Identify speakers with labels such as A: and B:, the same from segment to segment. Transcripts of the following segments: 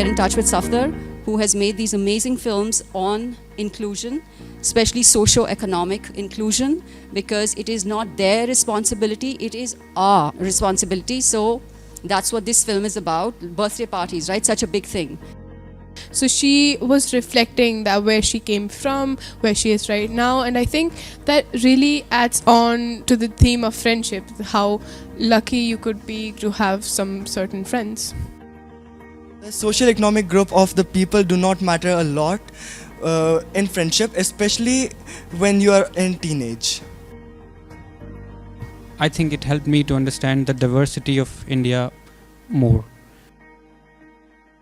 A: get in touch with Safdar, who has made these amazing films on inclusion, especially socio-economic inclusion, because it is not their responsibility, it is our responsibility. So that's what this film is about. Birthday parties, right? Such a big thing.
B: So she was reflecting that where she came from, where she is right now, and I think that really adds on to the theme of friendship, how lucky you could be to have some certain friends.
C: The social economic group of the people do not matter a lot in friendship, especially when you are in teenage.
D: I think it helped me to understand the diversity of India more.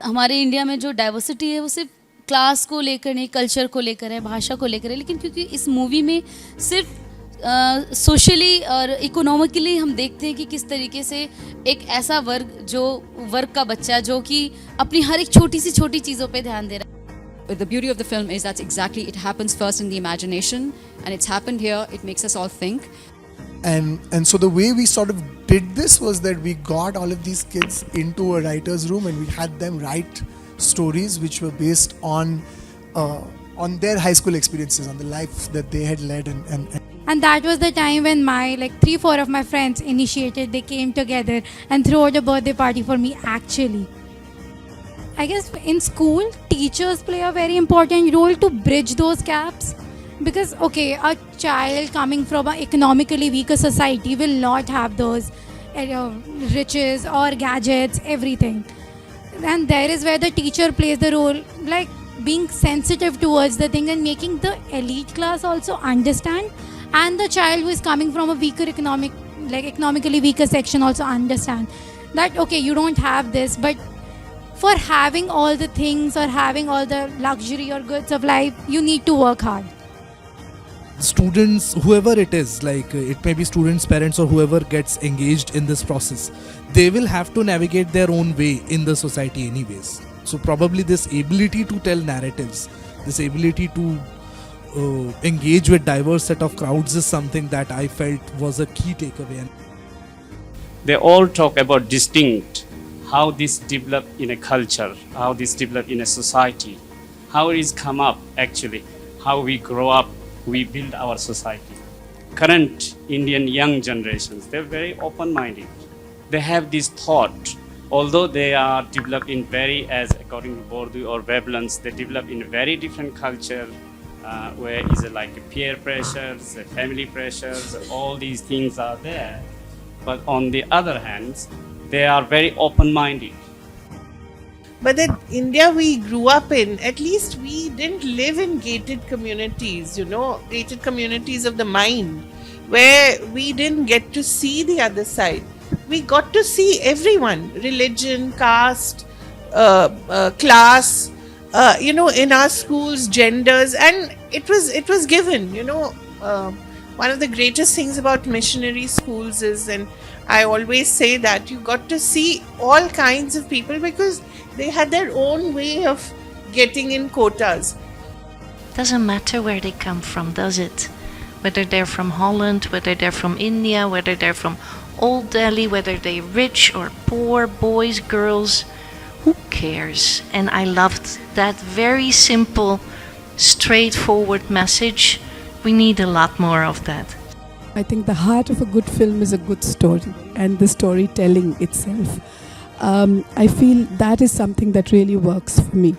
E: हमारे India में जो diversity है वो सिर्फ class को लेकर नहीं, culture को लेकर है, भाषा को लेकर है, लेकिन क्योंकि इस मूवी में सिर्फ सोशली और इकोनॉमिकली हम देखते हैं कि किस तरीके से एक ऐसा वर्ग का बच्चा जो कि अपनी हर एक छोटी सी छोटी चीज़ों पे ध्यान दे रहा है.
A: The beauty of the film is that exactly it happens first in the imagination, and it's happened here. It makes us all think.
F: And so the way we sort of did this was that we got all of these kids into a writer's room and we had them write stories which were based on their high school experiences, on the life that they had led.
G: And that was the time when my 3-4 of my friends initiated, they came together and threw out a birthday party for me actually. I guess in school, teachers play a very important role to bridge those gaps. Because, okay, a child coming from an economically weaker society will not have those riches or gadgets, everything. And there is where the teacher plays the role, like being sensitive towards the thing and making the elite class also understand, and the child who is coming from a weaker economically weaker section also understand that, okay, you don't have this, but for having all the things or having all the luxury or goods of life, you need to work hard.
H: Students, whoever it is, it may be students, parents, or whoever gets engaged in this process, they will have to navigate their own way in the society anyways. So probably this ability to tell narratives, this ability to engage with diverse set of crowds is something that I felt was a key takeaway.
I: They all talk about distinct, how this developed in a culture, how this developed in a society, how it is come up actually, how we grow up, we build our society. Current Indian young generations, they're very open-minded. They have this thought, although they are developed in as according to Bordu or Veblen's, they develop in a very different culture, where is it like peer pressures, family pressures, all these things are there. But on the other hand, they are very open-minded.
J: But that India we grew up in, at least we didn't live in gated communities, gated communities of the mind, where we didn't get to see the other side. We got to see everyone, religion, caste, class, in our schools, genders, and it was given, one of the greatest things about missionary schools is, and I always say that you got to see all kinds of people because they had their own way of getting in quotas.
K: Doesn't matter where they come from, does it? Whether they're from Holland, whether they're from India, whether they're from Old Delhi, whether they're rich or poor, boys, girls, who cares? And I loved that very simple, straightforward message. We need a lot more of that.
L: I think the heart of a good film is a good story and the storytelling itself. I feel that is something that really works for me.